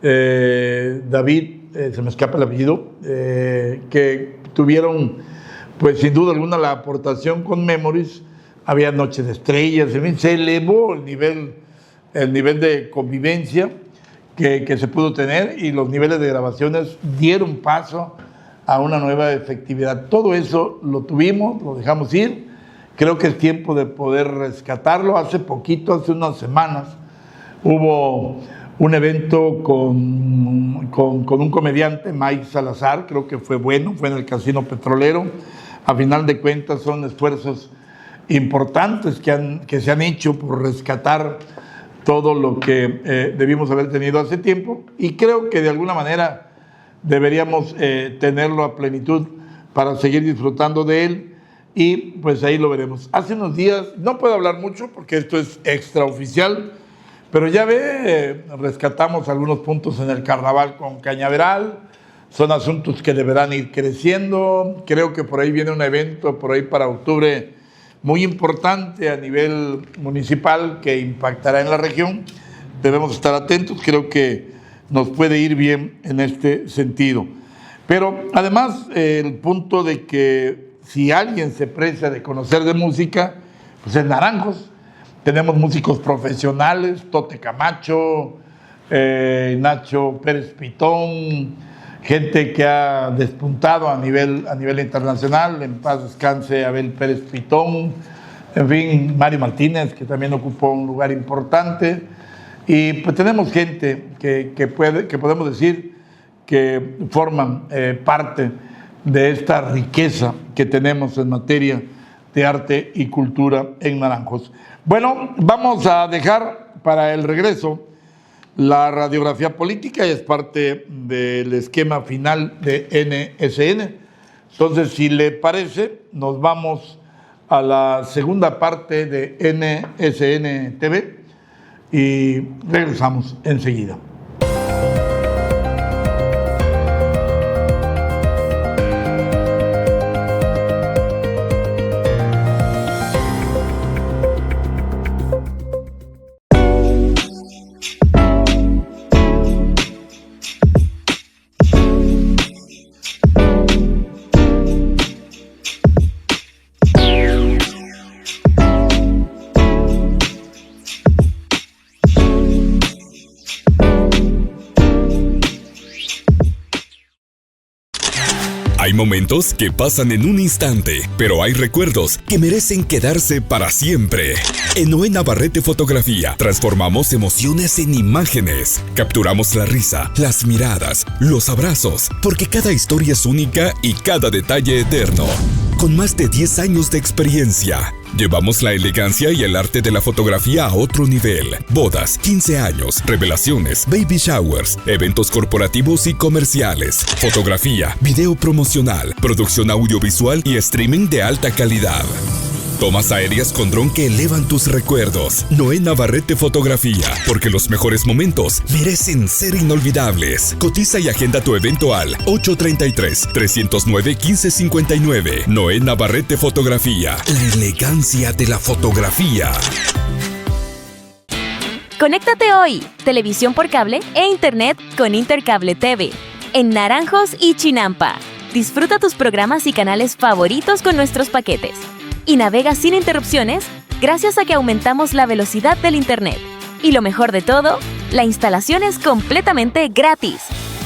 David, se me escapa el apellido, que tuvieron, pues sin duda alguna, la aportación con Memories. Había Noche de Estrellas, en fin, se elevó el nivel de convivencia que se pudo tener, y los niveles de grabaciones dieron paso a una nueva efectividad. Todo eso lo tuvimos, lo dejamos ir. Creo que es tiempo de poder rescatarlo. Hace poquito, hace unas semanas, hubo un evento con un comediante, Mike Salazar. Creo que fue bueno, fue en el Casino Petrolero. A final de cuentas son esfuerzos importantes que se han hecho por rescatar todo lo que debimos haber tenido hace tiempo, y creo que de alguna manera deberíamos tenerlo a plenitud para seguir disfrutando de él, y pues ahí lo veremos. Hace unos días, no puedo hablar mucho porque esto es extraoficial, pero ya rescatamos algunos puntos en el carnaval con Cañaveral, son asuntos que deberán ir creciendo. Creo que por ahí viene un evento, por ahí para octubre, muy importante a nivel municipal que impactará en la región. Debemos estar atentos, creo que nos puede ir bien en este sentido. Pero además el punto de que si alguien se precia de conocer de música, pues en Naranjos tenemos músicos profesionales, Tote Camacho, Nacho Pérez Pitón, gente que ha despuntado a nivel internacional, en paz descanse Abel Pérez Pitón, en fin, Mario Martínez, que también ocupó un lugar importante, y pues tenemos gente que podemos decir que forman parte de esta riqueza que tenemos en materia de arte y cultura en Naranjos. Bueno, vamos a dejar para el regreso la radiografía política, y es parte del esquema final de NSN. Entonces, si le parece, nos vamos a la segunda parte de NSN TV y regresamos enseguida. Hay momentos que pasan en un instante, pero hay recuerdos que merecen quedarse para siempre. En Noé Navarrete Fotografía transformamos emociones en imágenes. Capturamos la risa, las miradas, los abrazos, porque cada historia es única y cada detalle eterno. Con más de 10 años de experiencia, llevamos la elegancia y el arte de la fotografía a otro nivel. Bodas, 15 años, revelaciones, baby showers, eventos corporativos y comerciales, fotografía, video promocional, producción audiovisual y streaming de alta calidad. Tomas aéreas con dron que elevan tus recuerdos. Noé Navarrete Fotografía, porque los mejores momentos merecen ser inolvidables. Cotiza y agenda tu evento al 833-309-1559. Noé Navarrete Fotografía, la elegancia de la fotografía. Conéctate hoy, televisión por cable e internet con Intercable TV, en Naranjos y Chinampa. Disfruta tus programas y canales favoritos con nuestros paquetes. Y navega sin interrupciones gracias a que aumentamos la velocidad del internet. Y lo mejor de todo, la instalación es completamente gratis.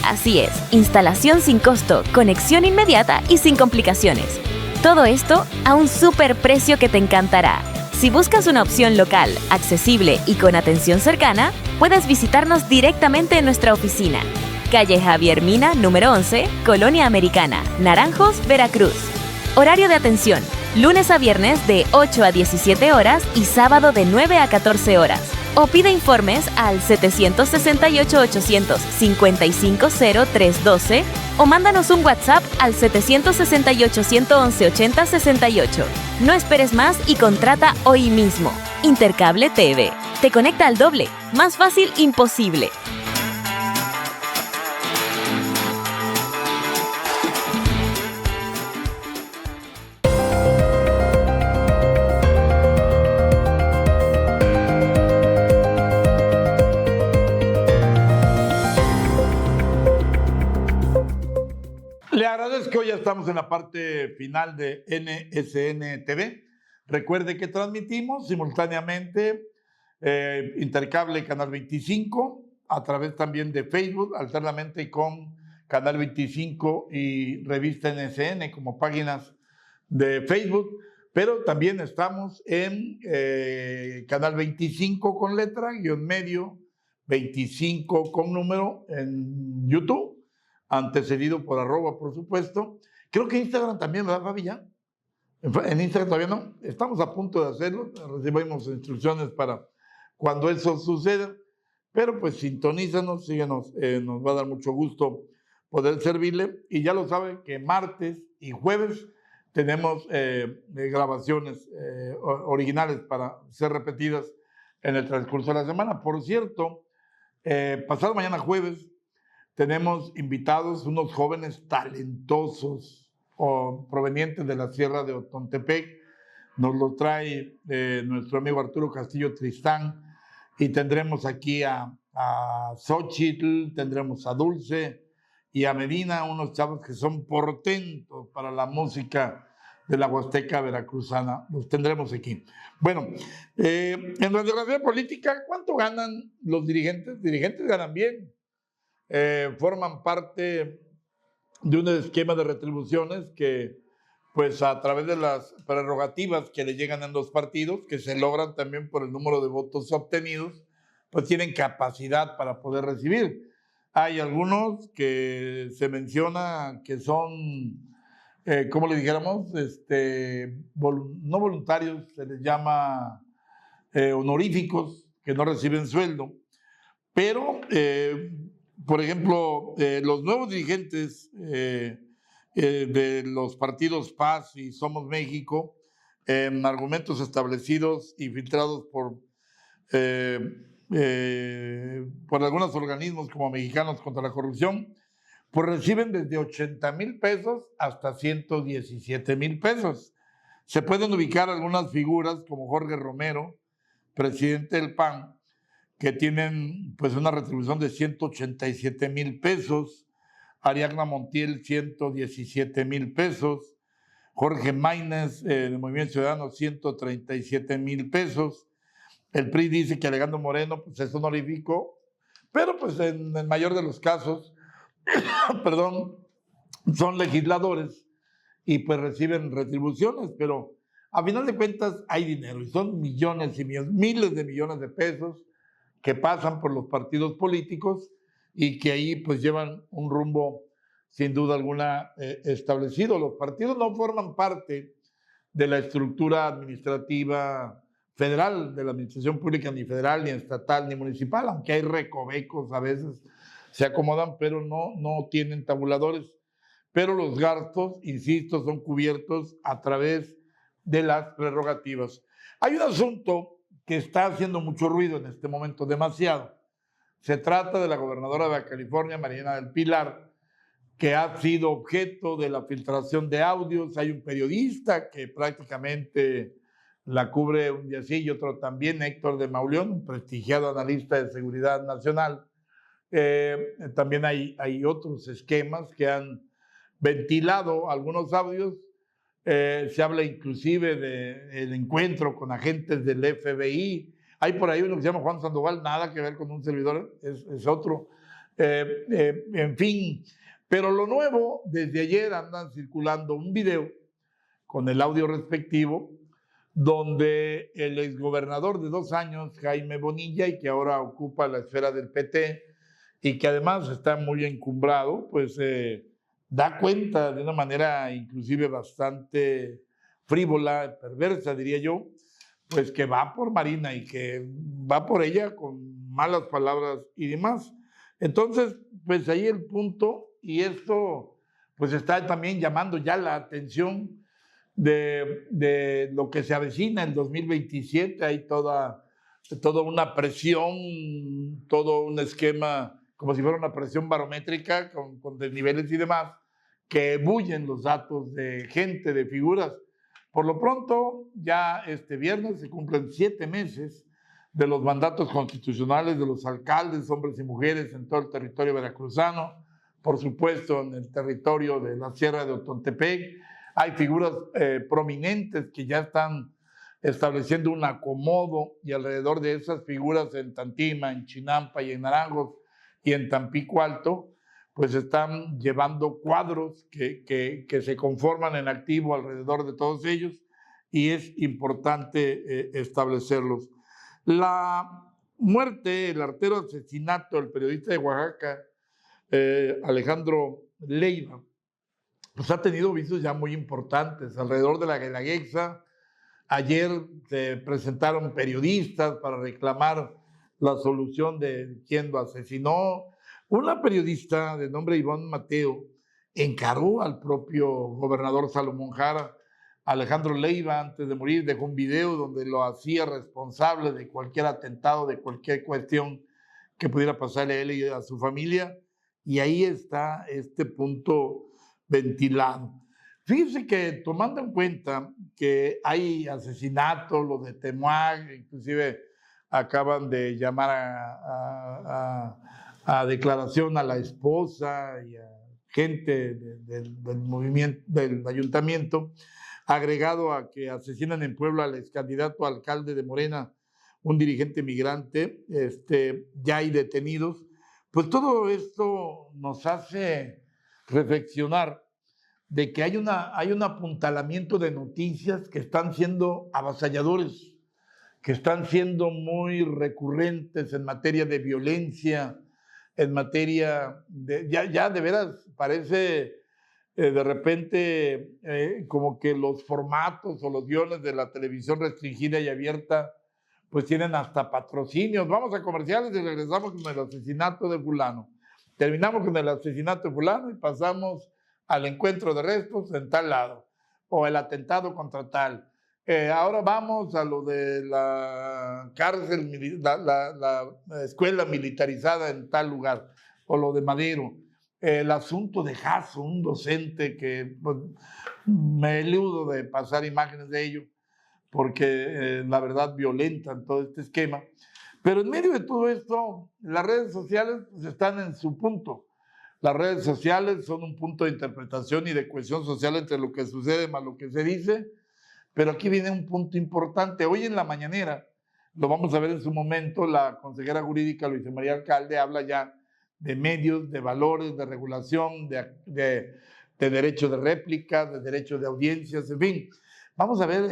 Así es, instalación sin costo, conexión inmediata y sin complicaciones. Todo esto a un súper precio que te encantará. Si buscas una opción local, accesible y con atención cercana, puedes visitarnos directamente en nuestra oficina. Calle Javier Mina, número 11, Colonia Americana, Naranjos, Veracruz. Horario de atención: lunes a viernes de 8 a 17 horas y sábado de 9 a 14 horas. O pide informes al 768-800-550312 o mándanos un WhatsApp al 768-111-8068. No esperes más y contrata hoy mismo. Intercable TV. Te conecta al doble. Más fácil imposible. Le agradezco que hoy ya estamos en la parte final de NSN TV. Recuerde que transmitimos simultáneamente Intercable Canal 25, a través también de Facebook, alternamente con Canal 25 y Revista NSN como páginas de Facebook, pero también estamos en Canal 25 con letra, guión medio, 25 con número en YouTube, antecedido por @, por supuesto. Creo que Instagram también, ¿verdad, Fabi? ¿Ya? En Instagram todavía no. Estamos a punto de hacerlo. Recibimos instrucciones para cuando eso suceda. Pero pues sintonízanos, síguenos. Nos va a dar mucho gusto poder servirle. Y ya lo saben que martes y jueves tenemos grabaciones originales para ser repetidas en el transcurso de la semana. Por cierto, pasado mañana jueves tenemos invitados unos jóvenes talentosos provenientes de la Sierra de Otontepec. Nos lo trae nuestro amigo Arturo Castillo Tristán, y tendremos aquí a Xochitl, tendremos a Dulce y a Medina, unos chavos que son portentos para la música de la Huasteca veracruzana. Los tendremos aquí. Bueno, en la radiografía política, ¿cuánto ganan los dirigentes? Dirigentes ganan bien. Forman parte de un esquema de retribuciones que, pues a través de las prerrogativas que le llegan a los partidos, que se logran también por el número de votos obtenidos, pues tienen capacidad para poder recibir. Hay algunos que se menciona que son, ¿cómo le dijéramos? No voluntarios, se les llama honoríficos, que no reciben sueldo. Pero, por ejemplo, los nuevos dirigentes de los partidos Paz y Somos México, en argumentos establecidos y filtrados por algunos organismos como Mexicanos contra la Corrupción, pues reciben desde 80,000 pesos hasta 117,000 pesos. Se pueden ubicar algunas figuras como Jorge Romero, presidente del PAN, que tienen pues una retribución de 187,000 pesos, Ariadna Montiel 117,000 pesos, Jorge Maínez del Movimiento Ciudadano 137,000 pesos. El PRI dice que Alejandro Moreno pues es honorífico, pero pues en el mayor de los casos, perdón, son legisladores y pues reciben retribuciones, pero a final de cuentas hay dinero y son millones y millones, miles de millones de pesos que pasan por los partidos políticos y que ahí pues llevan un rumbo sin duda alguna establecido. Los partidos no forman parte de la estructura administrativa federal, de la administración pública, ni federal, ni estatal, ni municipal, aunque hay recovecos a veces, se acomodan, pero no tienen tabuladores. Pero los gastos, insisto, son cubiertos a través de las prerrogativas. Hay un asunto que está haciendo mucho ruido en este momento, demasiado. Se trata de la gobernadora de Baja California, Mariana del Pilar, que ha sido objeto de la filtración de audios. Hay un periodista que prácticamente la cubre un día sí y otro también, Héctor de Mauleón, un prestigiado analista de seguridad nacional. También hay otros esquemas que han ventilado algunos audios. Se habla inclusive del encuentro con agentes del FBI. Hay por ahí uno que se llama Juan Sandoval, nada que ver con un servidor, es otro. En fin, pero lo nuevo, desde ayer andan circulando un video con el audio respectivo, donde el exgobernador de 2 años, Jaime Bonilla, y que ahora ocupa la esfera del PT, y que además está muy encumbrado, pues da cuenta de una manera inclusive bastante frívola, perversa, diría yo, pues que va por Marina y que va por ella con malas palabras y demás. Entonces, pues ahí el punto, y esto pues está también llamando ya la atención de lo que se avecina en 2027. Hay toda una presión, todo un esquema, como si fuera una presión barométrica con desniveles y demás, que bullen los datos de gente, de figuras. Por lo pronto, ya este viernes se cumplen 7 meses de los mandatos constitucionales de los alcaldes, hombres y mujeres en todo el territorio veracruzano, por supuesto en el territorio de la Sierra de Otontepec. Hay figuras prominentes que ya están estableciendo un acomodo, y alrededor de esas figuras en Tantima, en Chinampa y en Naranjos y en Tampico Alto, pues están llevando cuadros que se conforman en activo alrededor de todos ellos, y es importante establecerlos. La muerte, el artero asesinato del periodista de Oaxaca, Alejandro Leiva, pues ha tenido visos ya muy importantes alrededor de la Guelaguetza. Ayer se presentaron periodistas para reclamar la solución de quién lo asesinó. Una periodista de nombre Ivonne Mateo encaró al propio gobernador Salomón Jara. Alejandro Leiva, antes de morir, dejó un video donde lo hacía responsable de cualquier atentado, de cualquier cuestión que pudiera pasarle a él y a su familia, y ahí está este punto ventilado. Fíjense que tomando en cuenta que hay asesinatos, lo de Temuac, inclusive acaban de llamar a declaración a la esposa y a gente del movimiento, del ayuntamiento, agregado a que asesinan en Puebla al ex candidato a alcalde de Morena, un dirigente migrante, ya hay detenidos. Pues todo esto nos hace reflexionar de que hay un apuntalamiento de noticias que están siendo avasalladores, que están siendo muy recurrentes en materia de violencia, en materia de... Ya de veras parece de repente como que los formatos o los guiones de la televisión restringida y abierta pues tienen hasta patrocinios. Vamos a comerciales y regresamos con el asesinato de fulano. Terminamos con el asesinato de fulano y pasamos al encuentro de restos en tal lado, o el atentado contra tal. Ahora vamos a lo de la cárcel, la escuela militarizada en tal lugar, o lo de Madero. El asunto de Jasso, un docente que pues, me eludo de pasar imágenes de ello, porque la verdad violentan todo este esquema. Pero en medio de todo esto, las redes sociales pues, están en su punto. Las redes sociales son un punto de interpretación y de cohesión social entre lo que sucede más lo que se dice, pero aquí viene un punto importante. Hoy en la mañanera, lo vamos a ver en su momento, la consejera jurídica Luisa María Alcalde habla ya de medios, de valores, de regulación, de derecho de réplica, de derecho de audiencias, en fin. Vamos a ver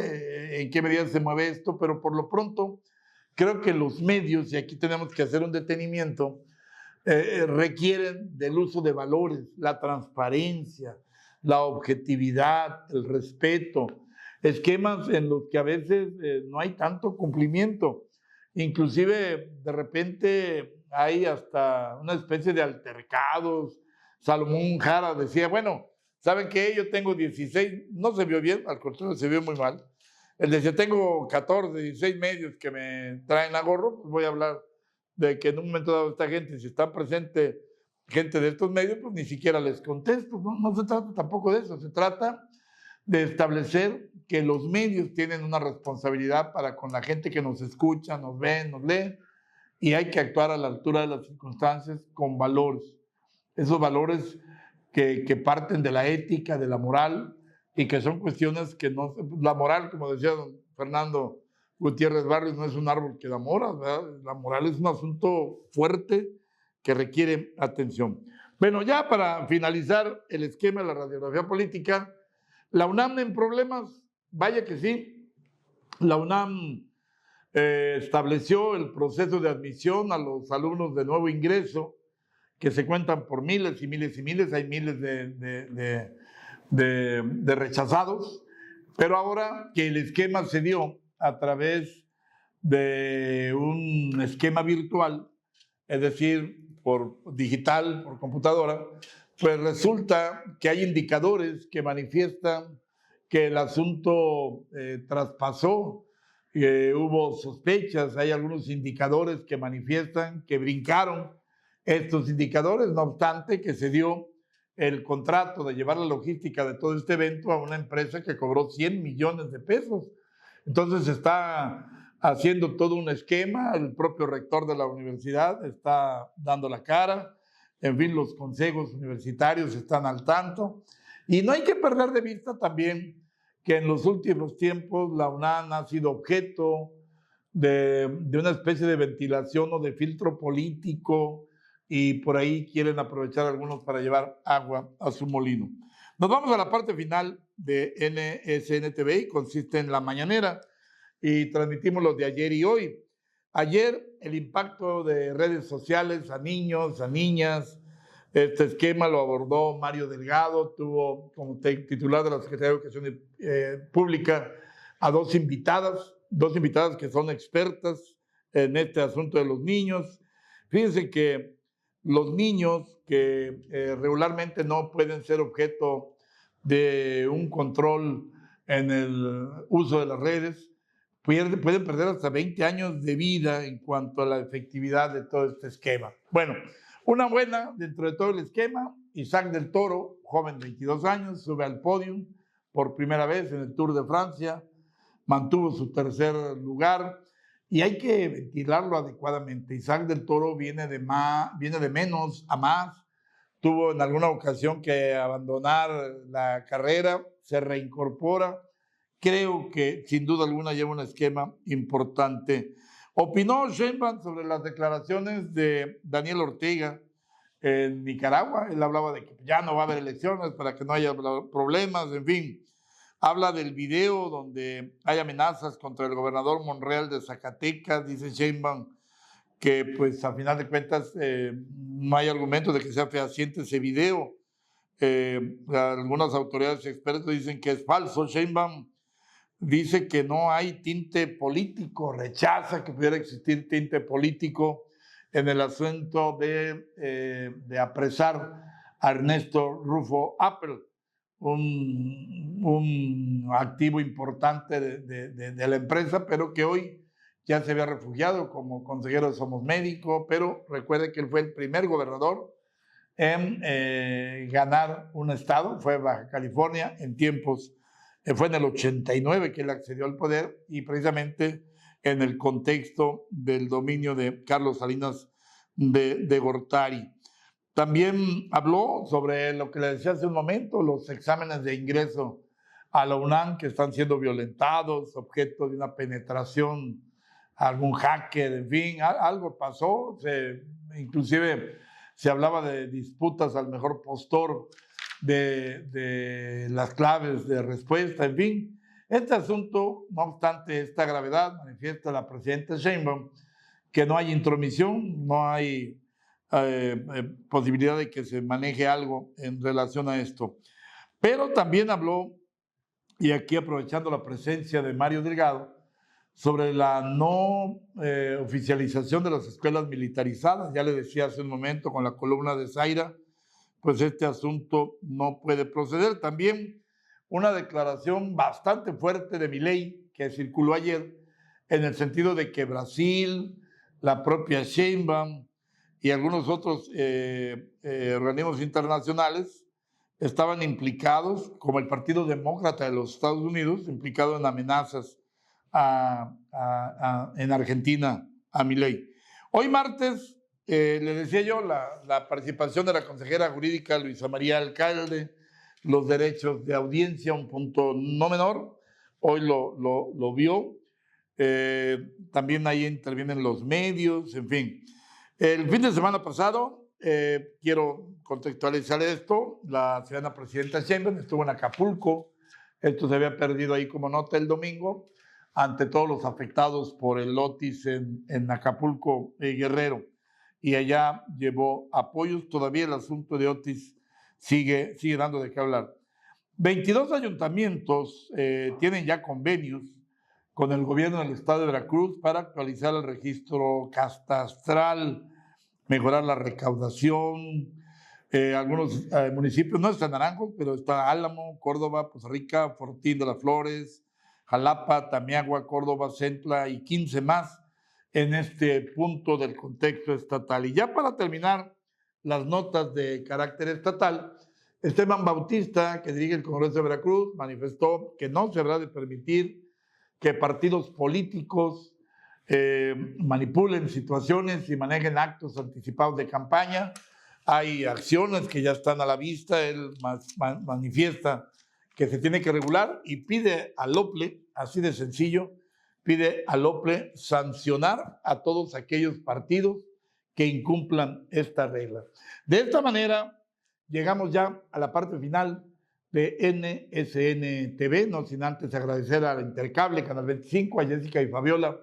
en qué medida se mueve esto, pero por lo pronto creo que los medios, y aquí tenemos que hacer un detenimiento, requieren del uso de valores, la transparencia, la objetividad, el respeto, esquemas en los que a veces no hay tanto cumplimiento. Inclusive de repente hay hasta una especie de altercados. Salomón Jara decía, bueno, ¿saben qué? Yo tengo 16, no se vio bien, al contrario, se vio muy mal. Él decía, tengo 14, 16 medios que me traen a gorro, pues voy a hablar de que en un momento dado esta gente, si está presente gente de estos medios, pues ni siquiera les contesto. No se trata tampoco de eso, se trata de establecer que los medios tienen una responsabilidad para con la gente que nos escucha, nos ve, nos lee, y hay que actuar a la altura de las circunstancias con valores. Esos valores que parten de la ética, de la moral, y que son cuestiones que no... La moral, como decía don Fernando Gutiérrez Barrios, no es un árbol que da moras, ¿verdad? La moral es un asunto fuerte que requiere atención. Bueno, ya para finalizar el esquema de la radiografía política, la UNAM en problemas, vaya que sí. La UNAM estableció el proceso de admisión a los alumnos de nuevo ingreso, que se cuentan por miles y miles y miles, hay miles de rechazados, pero ahora que el esquema se dio a través de un esquema virtual, es decir, por digital, por computadora, pues resulta que hay indicadores que manifiestan que el asunto traspasó, que hubo sospechas, hay algunos indicadores que manifiestan que brincaron estos indicadores, no obstante que se dio el contrato de llevar la logística de todo este evento a una empresa que cobró 100 millones de pesos. Entonces se está haciendo todo un esquema, el propio rector de la universidad está dando la cara, en fin, los consejos universitarios están al tanto, y no hay que perder de vista también que en los últimos tiempos la UNAM ha sido objeto de una especie de ventilación o de filtro político, y por ahí quieren aprovechar algunos para llevar agua a su molino. Nos vamos a la parte final de NSN TV y consiste en la mañanera y transmitimos los de ayer y hoy. Ayer el impacto de redes sociales a niños, a niñas, este esquema lo abordó Mario Delgado, tuvo como titular de la Secretaría de Educación Pública a dos invitadas que son expertas en este asunto de los niños. Fíjense que los niños que regularmente no pueden ser objeto de un control en el uso de las redes, pueden perder hasta 20 años de vida en cuanto a la efectividad de todo este esquema. Bueno, Una buena dentro de todo el esquema, Isaac del Toro, joven de 22 años, sube al podio por primera vez en el Tour de Francia, mantuvo su tercer lugar y hay que ventilarlo adecuadamente. Isaac del Toro viene de menos a más, tuvo en alguna ocasión que abandonar la carrera, se reincorpora. Creo que sin duda alguna lleva un esquema importante. Opinó Sheinbaum sobre las declaraciones de Daniel Ortega en Nicaragua. Él hablaba de que ya no va a haber elecciones para que no haya problemas, en fin. Habla del video donde hay amenazas contra el gobernador Monreal de Zacatecas. Dice Sheinbaum que pues a final de cuentas no hay argumento de que sea fehaciente ese video. Algunas autoridades y expertos dicen que es falso. Sheinbaum dice que no hay tinte político, rechaza que pudiera existir tinte político en el asunto de apresar a Ernesto Rufo Apple, un activo importante de la empresa, pero que hoy ya se había refugiado como consejero de Somos Médico, pero recuerde que él fue el primer gobernador en ganar un estado, fue Baja California en tiempos. Fue en el 89 que él accedió al poder y precisamente en el contexto del dominio de Carlos Salinas de Gortari. También habló sobre lo que le decía hace un momento, los exámenes de ingreso a la UNAM que están siendo violentados, objeto de una penetración, algún hacker, en fin, algo pasó. Inclusive se hablaba de disputas al mejor postor de las claves de respuesta, en fin. Este asunto, no obstante esta gravedad, manifiesta la presidenta Sheinbaum que no hay intromisión, no hay posibilidad de que se maneje algo en relación a esto. Pero también habló, y aquí aprovechando la presencia de Mario Delgado, sobre la no oficialización de las escuelas militarizadas. Ya le decía hace un momento con la columna de Zaira, pues este asunto no puede proceder. También una declaración bastante fuerte de Milei que circuló ayer en el sentido de que Brasil, la propia Sheinbaum y algunos otros organismos internacionales estaban implicados, como el Partido Demócrata de los Estados Unidos, implicado en amenazas en Argentina a Milei. Hoy martes, le decía yo, la participación de la consejera jurídica Luisa María Alcalde, los derechos de audiencia, un punto no menor, hoy lo vio. También ahí intervienen los medios, en fin. El fin de semana pasado, quiero contextualizar esto, la ciudadana presidenta Sheinbaum estuvo en Acapulco. Esto se había perdido ahí como nota el domingo, ante todos los afectados por el Otis en Acapulco, Guerrero. Y allá llevó apoyos. Todavía el asunto de Otis sigue dando de qué hablar. 22 ayuntamientos tienen ya convenios con el gobierno del estado de Veracruz para actualizar el registro catastral, mejorar la recaudación. Algunos municipios, no está Naranjo, pero está Álamo, Córdoba, Poza Rica, Fortín de las Flores, Jalapa, Tamiagua, Córdoba, Centla y 15 más en este punto del contexto estatal. Y ya para terminar las notas de carácter estatal, Esteban Bautista, que dirige el Congreso de Veracruz, manifestó que no se habrá de permitir que partidos políticos manipulen situaciones y manejen actos anticipados de campaña. Hay acciones que ya están a la vista. Él manifiesta que se tiene que regular y pide al OPLE, así de sencillo, pide al OPLE sancionar a todos aquellos partidos que incumplan esta regla. De esta manera, llegamos ya a la parte final de NSN TV, no sin antes agradecer a la Intercable, Canal 25, a Jessica y Fabiola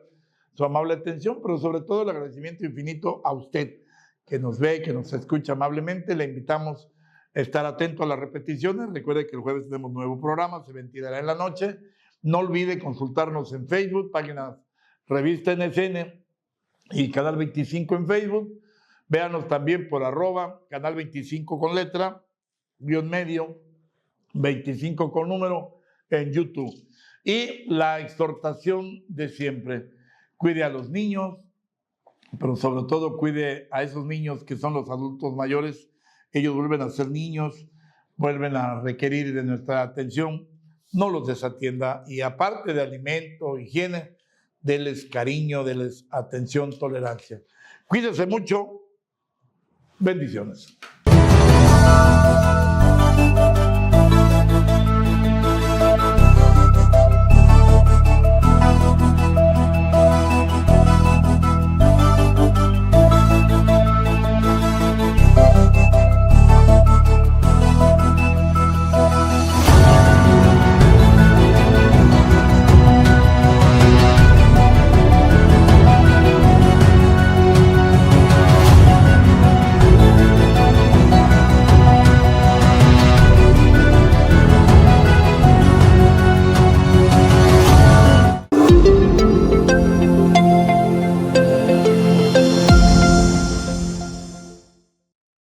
su amable atención, pero sobre todo el agradecimiento infinito a usted que nos ve, que nos escucha amablemente. Le invitamos a estar atento a las repeticiones. Recuerde que el jueves tenemos nuevo programa, se ventilará en la noche. No olvide consultarnos en Facebook, páginas Revista NSN y Canal 25 en Facebook. Véanos también por @ Canal 25 con letra, _medio, 25 con número en YouTube. Y la exhortación de siempre: cuide a los niños, pero sobre todo cuide a esos niños que son los adultos mayores. Ellos vuelven a ser niños, vuelven a requerir de nuestra atención. No los desatienda y aparte de alimento, higiene, denles cariño, denles atención, tolerancia. Cuídense mucho. Bendiciones.